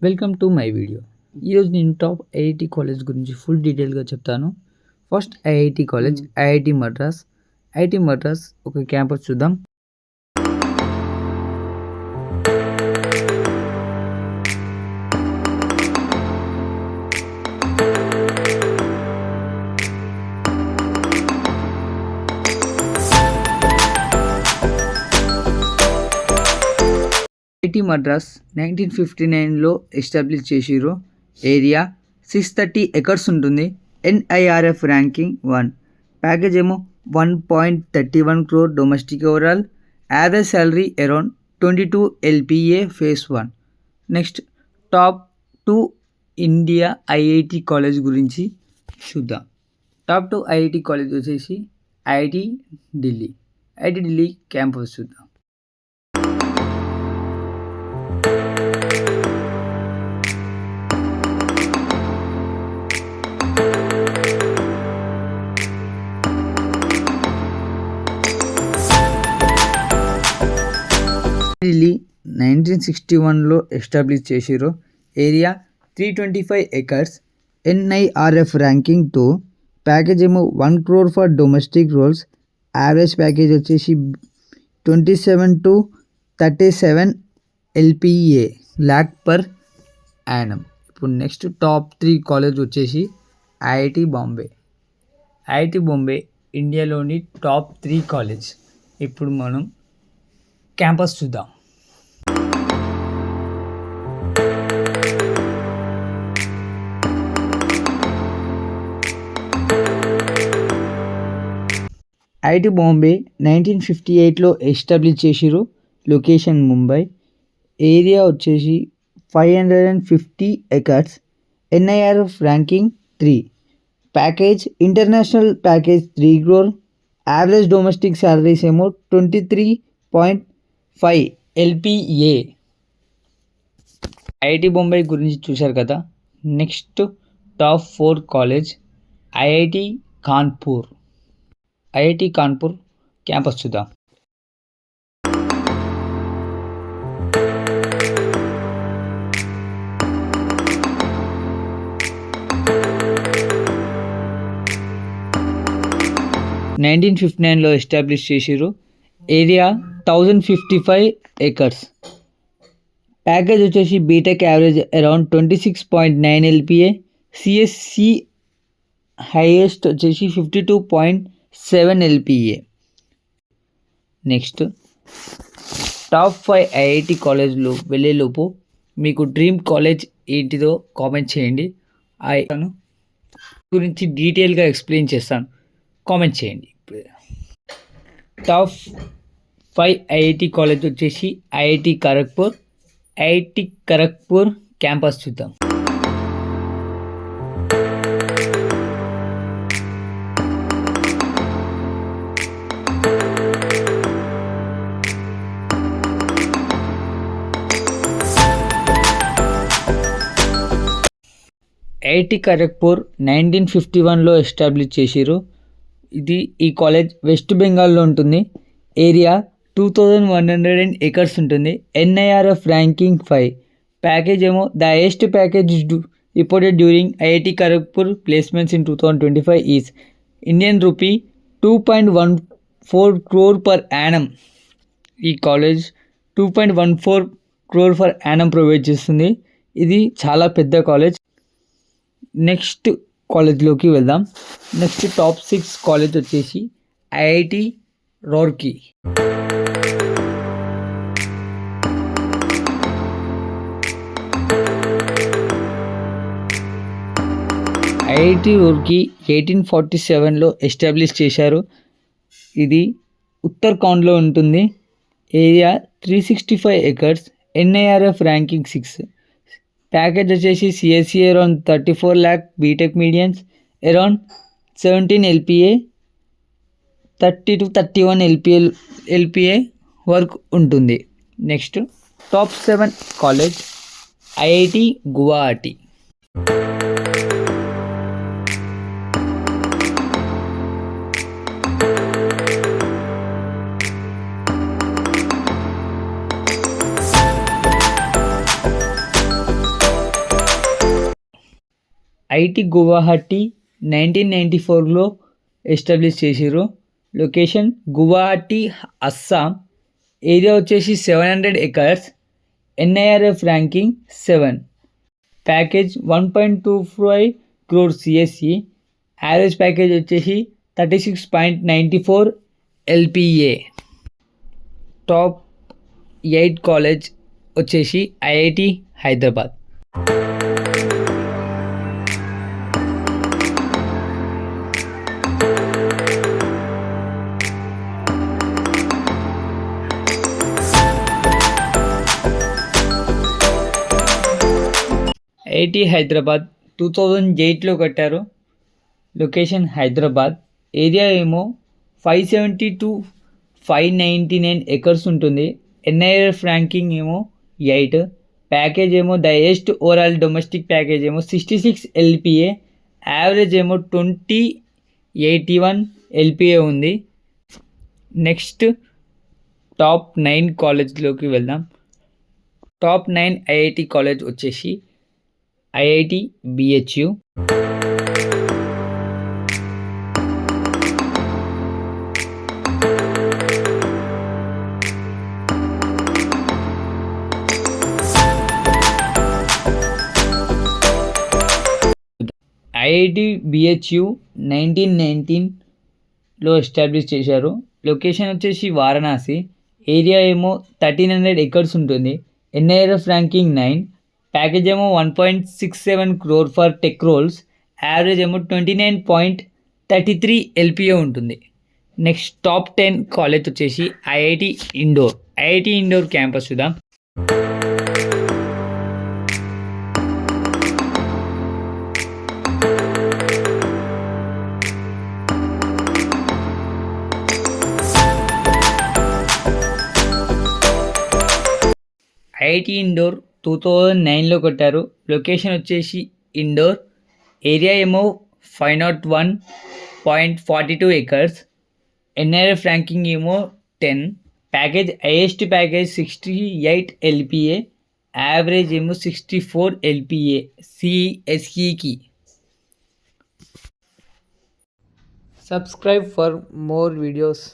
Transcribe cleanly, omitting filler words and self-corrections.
Welcome to my video. ఈరోజు నేను top IIT college గురించి ఫుల్ డీటెయిల్గా చెప్తాను. First IIT college IIT Madras. IIT Madras ఒక క్యాంపస్ చూద్దాం. ఐఐటి మద్రాస్ 1959లో ఎస్టాబ్లిష్ చేసిర్రు. ఏరియా 630 acres ఉంటుంది. NIRF ranking 1. ప్యాకేజ్ ఏమో 1.31 crore domestic overall. Average salary around 22 LPA phase 1. Next top 2 India IIT college గురించి చూద్దాం. టాప్ 2 ఐఐటి కాలేజ్ వచ్చేసి IIT Delhi. IIT Delhi campus చూద్దాం. Delhi 1961లో establish చేసిర్రు. Area 325 acres. NIRF ranking 2. Package ఏమో 1 crore for domestic roles. Average package వచ్చేసి 27 to 37 LPA lakh per annum. ఇప్పుడు next top 3 college వచ్చేసి IIT Bombay. IIT Bombay ఇండియాలోని టాప్ 3 కాలేజ్. ఇప్పుడు మనం క్యాంపస్ చూద్దాం. ఐఐటి బాంబే 1958లో ఎస్టాబ్లిష్ చేసిర్రు. లొకేషన్ ముంబై. ఏరియా వచ్చేసి 550 acres. NIRF ranking 3. Package international package 3 crore. Average domestic salaries ఏమో 23.5 LPA. ఐఐటి బొంబాయి గురించి చూశారు కదా. Next top 4 college IIT Kanpur. IIT Kanpur campus చూద్దాం. నైన్టీన్ 1959లో ఎస్టాబ్లిష్ చేసిర్రు. Area 1055 acres. ప్యాకేజ్ వచ్చేసి BTech average around 26.9 LPA. CSE highest వచ్చేసి 52.7 LPA. నెక్స్ట్ టాప్ 5 ఐఐటి కాలేజ్లో వెళ్ళేలోపు మీకు డ్రీమ్ కాలేజ్ ఏంటిదో కామెంట్ చేయండి. గురించి డీటెయిల్గా ఎక్స్ప్లెయిన్ చేస్తాను, కామెంట్ చేయండి. టాప్ 5 ఐఐటి కాలేజ్ వచ్చేసి IIT Kharagpur. IIT Kharagpur campus చూద్దాం. ఐఐటి ఖరగ్పూర్ 1951లో ఎస్టాబ్లిష్ చేసిర్రు. ఈ కాలేజ్ వెస్ట్ బెంగాల్లో ఉంటుంది. ఏరియా 2100 acres ఉంటుంది. NIRF ranking 5. ప్యాకేజ్ ఏమో the highest package reported during IIT Kharagpur placements in 2025 is Indian rupee 2.14 crore per annum. ఈ college 2.14 crore per annum provide చేస్తుంది. ఇది చాలా పెద్ద కాలేజ్. నెక్స్ట్ కాలేజ్లోకి వెళ్దాం. నెక్స్ట్ టాప్ 6 కాలేజ్ వచ్చేసి ఐఐటి రూర్కీ. ఐఐటి రూర్కీ 1847లో ఎస్టాబ్లిష్ చేశారు. ఇది ఉత్తరాఖండ్లో ఉంటుంది. Area 365 acres. NIRF ranking 6. Package వచ్చేసి CSE around 34 lakh. BTech medians around 17 LPA. 30 to 31 LPA వరకు ఉంటుంది. Next top 7 college IIT Guwahati. IIT Guwahati 1994లో ఎస్టాబ్లిష్ చేసిర్రు. లొకేషన్ గువాహటి, అస్సాం. ఏరియా వచ్చేసి 700 acres. NIRF ranking 7. Package 1.25 crore CSE. Average package వచ్చేసి 36.94 LPA. టాప్ 8 కాలేజ్ వచ్చేసి IIT Hyderabad. IIT Hyderabad 2008లో కట్టారు. Location Hyderabad. Area ఏమో 570 to 599 acres ఉంటుంది. ఎన్ఐఆర్ఎఫ్ ర్యాంకింగ్ ఏమో 8. ప్యాకేజ్ ఏమో the highest overall domestic package ఏమో 66 LPA. యావరేజ్ ఏమో 2081 LPA ఉంది. నెక్స్ట్ టాప్ 9 కాలేజ్లోకి వెళ్దాం. టాప్ 9 ఐఐటి కాలేజ్ వచ్చేసి ఐఐటి బిహెచ్యు, ఐఐటి బిహెచ్యు 1919లో ఎస్టాబ్లిష్ చేశారు. లొకేషన్ వచ్చేసి వారణాసి. ఏరియా ఏమో 1300 acres ఉంటుంది. NIRF ranking 9. ప్యాకేజ్ ఏమో 1.67 crore for tech roles. Average ఏమో 29.33 LPA ఉంటుంది. నెక్స్ట్ టాప్ 10 కాలేజ్ వచ్చేసి IIT Indore. IIT Indore campus చూద్దాం. ఐఐటి ఇండోర్ 2009లో కట్టారు. లొకేషన్ వచ్చేసి ఇండోర్. ఏరియా ఏమో 501.42 acres. ఎన్ఐఆర్ఎఫ్ ర్యాంకింగ్ ఏమో 10. Package highest package 68 LPA. Average ఏమో 64 LPA CSEకి. Subscribe for more videos.